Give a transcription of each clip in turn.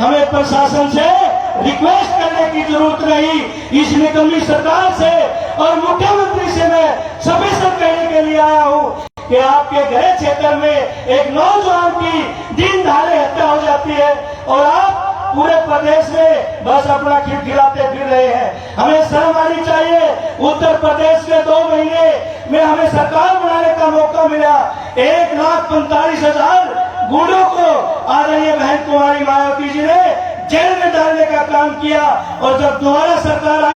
हमें प्रशासन से रिक्वेस्ट करने की जरूरत नहीं। इस निकम्मी सरकार से और मुख्यमंत्री से मैं सफेद कहने के लिए आया हूँ कि आपके गृह क्षेत्र में एक नौजवान की दिन दहाड़े हत्या हो जाती है और आप पूरे प्रदेश में बस अपना खिलखिलाते फिर रहे हैं। हमें शर्म आनी चाहिए। उत्तर प्रदेश में 2 महीने में हमें सरकार बनाने का मौका मिला। 1,45,000 गुंडों को आदरणीय बहन कुमारी मायावती जी ने जेल में डालने का काम किया और जब दोबारा सरकार आई,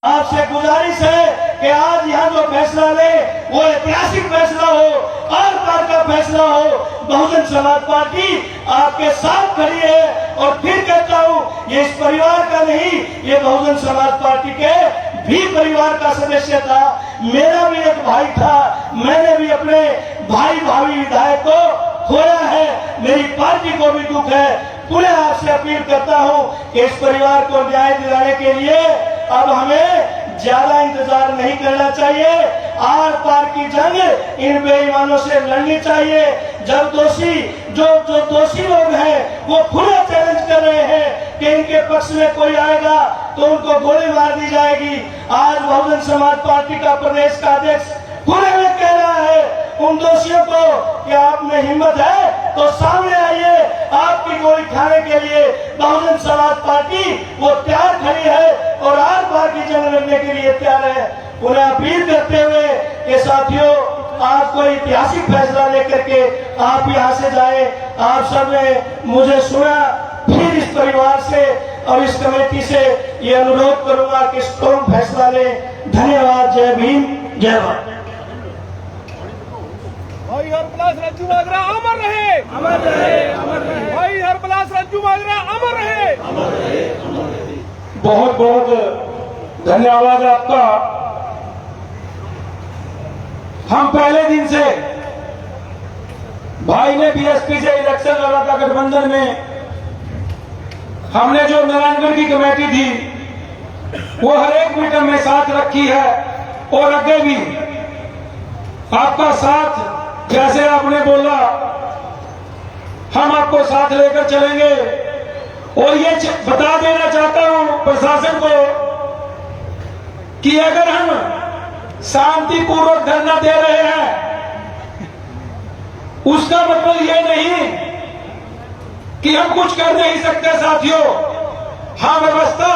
आपसे गुजारिश है कि आज यहाँ जो फैसला ले वो ऐतिहासिक फैसला हो, आर पार का फैसला हो। बहुजन समाज पार्टी आपके साथ खड़ी है और फिर कहता हूँ ये इस परिवार का नहीं, ये बहुजन समाज पार्टी के भी परिवार का सदस्य था। मेरा भी एक भाई था, मैंने भी अपने भाई भावी विधायक को खोया है। मेरी पार्टी को भी दुख है। पुनः आपसे अपील करता हूँ कि इस परिवार को न्याय दिलाने के लिए अब हमें ज्यादा इंतजार नहीं करना चाहिए। आर पार की जंग इन बेईमानों से लड़नी चाहिए। जब जो दोषी लोग हैं वो खुला चैलेंज कर रहे हैं कि इनके पक्ष में कोई आएगा तो उनको गोली मार दी जाएगी। आज बहुजन समाज पार्टी का प्रदेश का अध्यक्ष खुले में कह रहा है उन दोषियों को कि आप में हिम्मत है तो सामने आइए, आपकी गोली खाने के लिए बहुजन समाज पार्टी वो तैयार खड़ी है और आर पार की जंग लड़ने के लिए तैयार है। उन्हें अपील करते हुए कि साथियों आज कोई ऐतिहासिक फैसला लेकर के आप यहाँ से जाए। आप सब ने मुझे सुना, फिर इस परिवार से और इस कमेटी से ये अनुरोध करूंगा कि स्ट्रॉन्ग फैसला लें। धन्यवाद। जय भीम, जय भारत। भाई हरपलास रज्जू माजरा अमर रहे, अमर रहे, अमर रहे। भाई हरपलास रज्जू माजरा अमर रहे, अमर रहे, अमर रहे। बहुत बहुत धन्यवाद आपका। हम पहले दिन से भाई ने बीएसपी से इलेक्शन लड़ा था गठबंधन में। हमने जो नारायणगढ़ की कमेटी थी वो हर एक मीटिंग में साथ रखी है और आगे भी आपका साथ, जैसे आपने बोला, हम आपको साथ लेकर चलेंगे। और ये बता देना चाहता हूं प्रशासन को कि अगर हम शांतिपूर्वक धरना दे रहे हैं उसका मतलब ये नहीं कि हम कुछ कर नहीं सकते। साथियों, हम व्यवस्था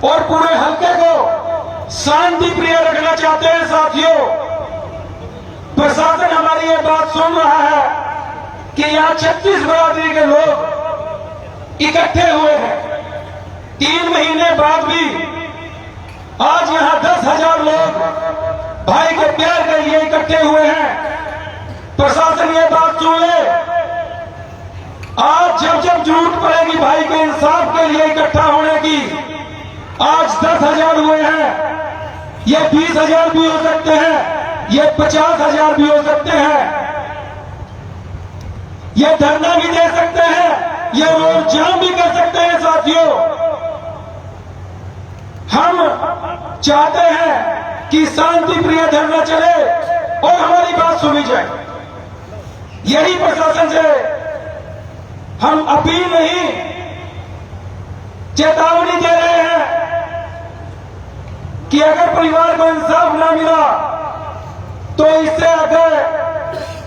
और पूरे हल्के को शांति प्रिय रखना चाहते हैं। साथियों, प्रशासन हमारी ये बात सुन रहा है कि यहाँ 36 बरादरी के लोग इकट्ठे हुए हैं। 3 महीने बाद भी आज यहाँ 10,000 लोग भाई के प्यार के लिए इकट्ठे हुए हैं। प्रशासन ये बात सुन ले, आज जब जब जरूरत पड़ेगी भाई के इंसाफ के लिए इकट्ठा होने की, आज 10,000 हुए हैं, ये 20,000 भी हो सकते हैं, ये 50,000 भी हो सकते हैं। ये धरना भी दे सकते हैं, ये रोड जाम भी कर सकते हैं। साथियों, हम चाहते हैं कि शांति प्रिय धरना चले और हमारी बात सुनी जाए। यही प्रशासन से हम अपील नहीं, चेतावनी दे रहे हैं कि अगर परिवार को इंसाफ न मिला तो इससे आगे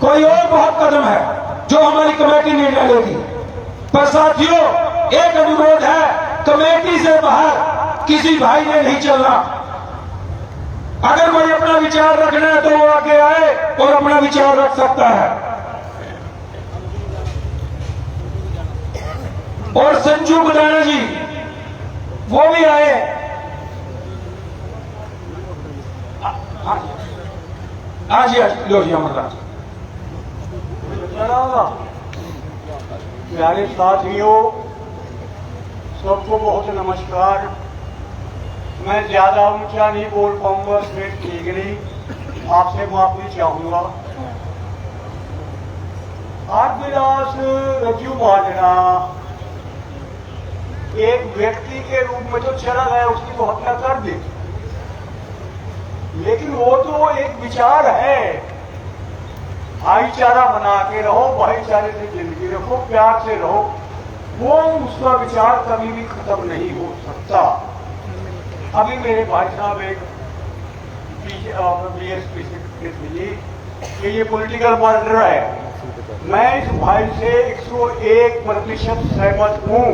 कोई और बहुत कदम है जो हमारी कमेटी निर्णय लेगी। पर साथियों, एक अनुरोध है, कमेटी से बाहर किसी भाई ने नहीं चलना। अगर कोई अपना विचार रखना है तो वो आगे आए और अपना विचार रख सकता है। और संजू गुदाना जी वो भी आए। आज लो जी अमरनाथ। प्यारे साथियों, सबको बहुत नमस्कार। मैं ज्यादा ऊंचा नहीं बोल पाऊंगा, स्पीड ठीक नहीं, आपसे माफी चाहूंगा। हरपलास रज्जू माजरा एक व्यक्ति के रूप में तो चला गया, उसकी तो हत्या कर दी, लेकिन वो तो एक विचार है भाईचारा बना के रहो, भाईचारे से जिंदगी रखो, प्यार से रहो, वो उसका विचार कभी भी खत्म नहीं हो सकता। अभी मेरे भाई साहब एक बीएसपी से मिली कि ये पॉलिटिकल मर्डर है। मैं इस भाई से 101% सहमत हूं।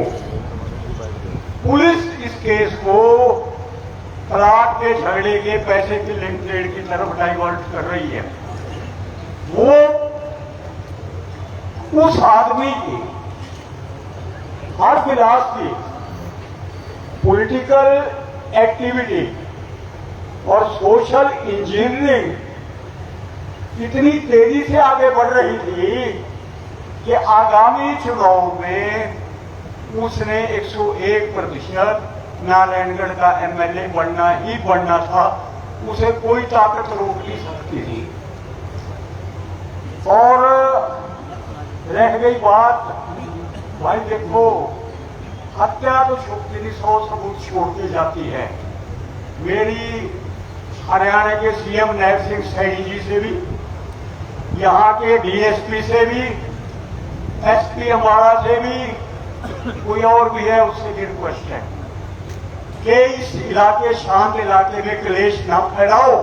पुलिस इस केस को प्लाट के झगड़े के पैसे के लेन देन की तरफ डाइवर्ट कर रही है। वो उस आदमी की हरबिलास की पॉलिटिकल एक्टिविटी और सोशल इंजीनियरिंग इतनी तेजी से आगे बढ़ रही थी कि आगामी चुनाव में उसने 101% नारायणगढ़ का एमएलए बनना ही बनना था। उसे कोई ताकत रोक नहीं सकती थी। और रह गई बात, भाई देखो, हत्या तो छुपती नहीं, 100 सबूत छोड़ के जाती है। मेरी हरियाणा के सीएम नैब सिंह सैनी जी से भी, यहाँ के डीएसपी से भी, एसपी अम्बाड़ा से भी, कोई और भी है उससे भी रिक्वेस्ट है कि इस इलाके, शांत इलाके में क्लेश ना फैलाओ।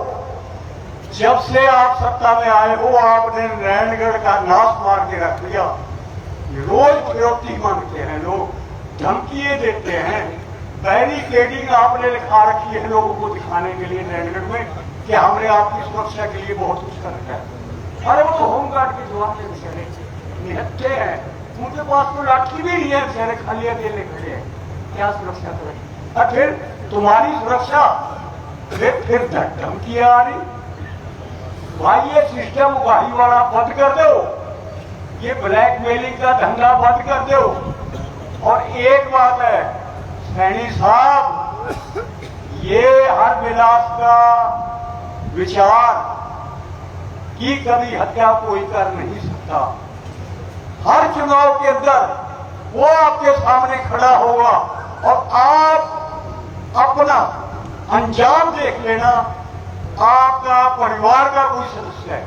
जब से आप सत्ता में आए हो, आपने नारायणगढ़ का नाश मार के रख दिया। रोज प्रयोक्ति मांगते हैं लोग, धमकियां देते हैं, बैरिकेडिंग आपने लिखा रखी है लोगों को दिखाने के लिए नारायणगढ़ में कि हमने आपकी सुरक्षा के लिए बहुत कुछ कर रखा है। अरे वो होमगार्ड के जवान के बेचारे निहत्थे हैं, उनके पास तो लाठी भी नहीं है, बेचारे खाली अकेले खड़े हैं, क्या सुरक्षा करें? और फिर तुम्हारी सुरक्षा, फिर धमकियां आ रही। भाई ये सिस्टम उगाही वाला बंद कर दो, ये ब्लैकमेलिंग का धंधा बंद कर दो। और एक बात है सैनी साहब, ये हरबिलास का विचार कि कभी हत्या कोई कर नहीं सकता। हर चुनाव के अंदर वो आपके सामने खड़ा होगा और आप अपना अंजाम देख लेना। आपका परिवार का कोई सदस्य है,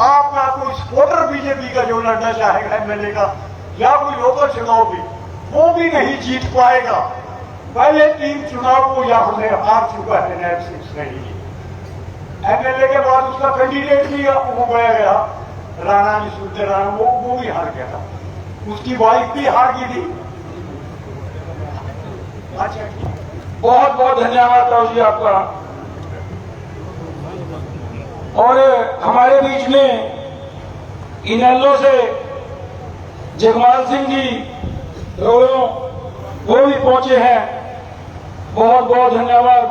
आपका कोई सपोर्टर बीजेपी का जो लड़ना चाहेगा एमएलए का या कोई लोकल चुनाव भी, वो भी नहीं जीत पाएगा। पहले 3 चुनाव को यहां से हार चुका है नैब सिंह सैनी जी। एमएलए के बाद उसका कैंडिडेट भी वो गया राणा जी, सुंदर राणा, वो भी हार गया था, उसकी वाइफ भी हार गई थी। अच्छा, बहुत बहुत धन्यवाद राव जी आपका। और हमारे बीच में इनेलो से जगमाल सिंह जी रोड़ों वो भी पहुंचे हैं, बहुत बहुत धन्यवाद।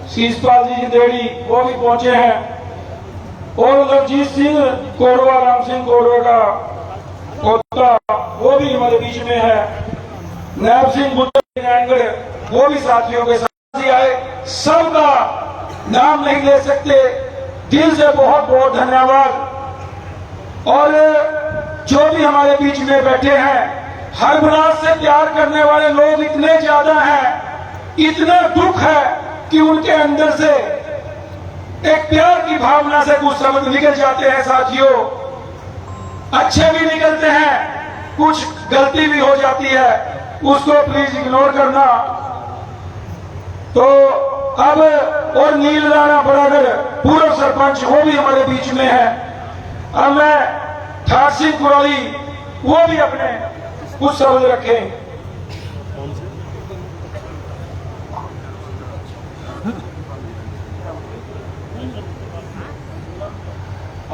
शीशपाल जी देड़ी वो भी पहुंचे हैं। और लवजीत सिंह कोरवा, राम सिंह कोरवा का पोता, वो भी हमारे बीच में है। नैब सिंह नारायणगढ़ वो भी साथियों के साथ ही आए। सबका नाम नहीं ले सकते, दिल से बहुत बहुत धन्यवाद। और जो भी हमारे बीच में बैठे हैं, हरबिलास से प्यार करने वाले लोग इतने ज्यादा हैं, इतना दुख है कि उनके अंदर से एक प्यार की भावना से कुछ शब्द निकल जाते हैं साथियों। अच्छे भी निकलते हैं, कुछ गलती भी हो जाती है, उसको प्लीज इग्नोर करना। तो अब और नील राणा बरागर पूर्व सरपंच वो भी हमारे बीच में है। अब मैं ठाट सिंह कुरौली वो भी अपने कुछ शब्द रखें।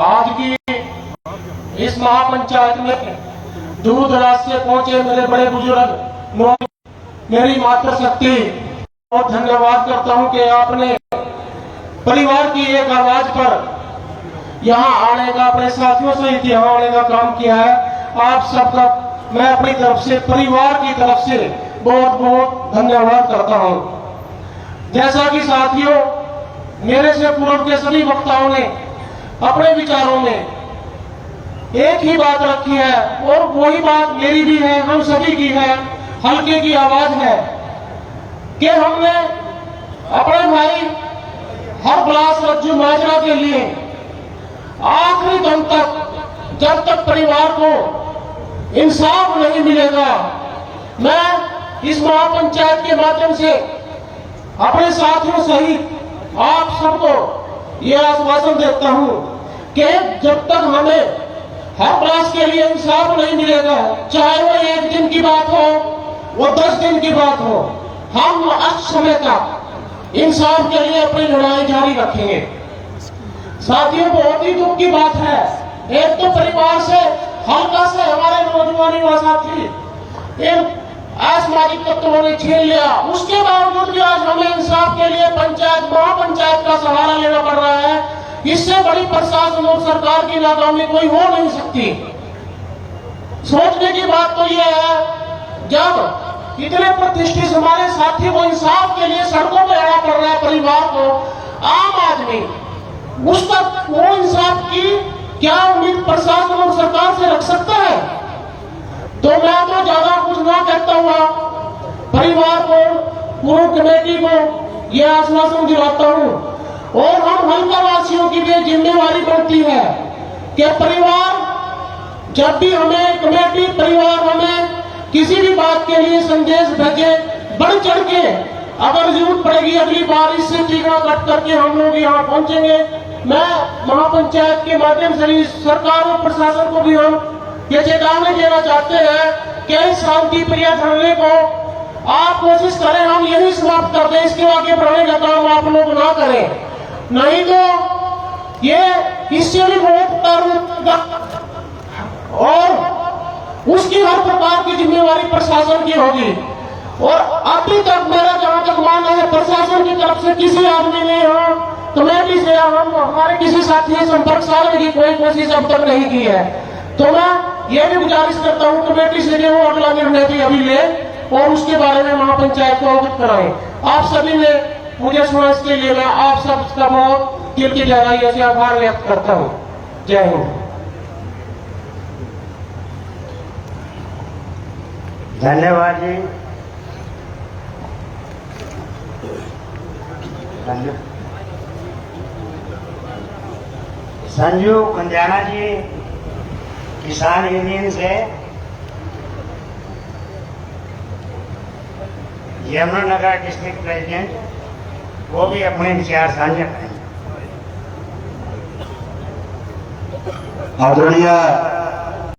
आज की इस महापंचायत में दूर दराज से पहुंचे मेरे बड़े बुजुर्ग, मेरी मातृशक्ति, बहुत धन्यवाद करता हूं कि आपने परिवार की एक आवाज पर यहाँ आने का, अपने साथियों सहित यहाँ आने का काम किया है। आप सबका मैं अपनी तरफ से, परिवार की तरफ से बहुत बहुत धन्यवाद करता हूं। जैसा कि साथियों मेरे से पूर्व के सभी वक्ताओं ने अपने विचारों में एक ही बात रखी है और वही बात मेरी भी है, हम सभी की है, हल्के की आवाज है कि हमने अपने भाई हरबिलास रज्जू माजरा के लिए आखिरी दम तक जब तक परिवार को इंसाफ नहीं मिलेगा। मैं इस महापंचायत के माध्यम से अपने साथियों सहित आप सबको यह आश्वासन देता हूं कि जब तक हमें हर क्लास के लिए इंसाफ नहीं मिलेगा, चाहे वो 1 दिन की बात हो, वो 10 दिन की बात हो, हम अंत समय तक इंसाफ के लिए अपनी लड़ाई जारी रखेंगे। साथियों, बहुत ही दुख की बात है, एक तो परिवार से हल्का से हमारे नौजवान युवा साथी इन असामाजिक तत्वों ने छीन लिया, उसके बावजूद भी आज हमें इंसाफ के लिए पंचायत महापंचायत का सहारा लेना पड़ रहा है। इससे बड़ी प्रशासन और सरकार की नाकामी कोई हो नहीं सकती। सोचने की बात तो यह है, जब इतने प्रतिष्ठित हमारे साथी को इंसाफ के लिए सड़कों पर आना पड़ रहा है, परिवार को, आम आदमी उस तक वो इंसाफ की क्या उम्मीद प्रशासन और सरकार से रख सकता है? तो मैं तो ज्यादा कुछ ना कहता हुआ परिवार को, पूरी कमेटी को यह आश्वासन दिलाता हूं, और हम हल्का वासियों की भी जिम्मेवारी बनती है कि परिवार जब भी हमें कमेटी परिवार हमें किसी भी बात के लिए संदेश भेजे, बढ़ चढ़ के अगर जरूरत पड़ेगी अगली बार इससे टीका कट करके हम लोग यहाँ पहुंचेंगे। मैं महापंचायत के माध्यम से सरकार और प्रशासन को भी हम ये चेतावनी देना चाहते हैं कि इस शांति प्रिय धरने को आप कोशिश करें, हम यही समाप्त कर दें, इसके आगे बढ़ने का काम आप लोग ना करें, नहीं तो ये इससे भी बहुत और उसकी हर प्रकार की जिम्मेवारी प्रशासन की होगी। और अभी तक मेरा जहां तक मानना है, प्रशासन की तरफ से किसी आदमी ने कमेटी से हम हमारे किसी साथी से संपर्क साधने की कोई कोशिश अब तक नहीं की है। तो मैं ये भी गुजारिश करता हूँ कमेटी से वो अगला निर्णय भी अभी ले और उसके बारे में महापंचायत को अवगत कराएं। आप सभी ने मुझे सुना, इसके लिए मैं आप सबका बहुत दिल की गहराइयों से आभार व्यक्त करता हूँ। जय हिंद। धन्यवाद जी। संजू कंजाना जी किसान यूनियन से, यमुनानगर डिस्ट्रिक्ट प्रेसिडेंट, वो भी अपने विचार साझा करेंगे। आदरणीय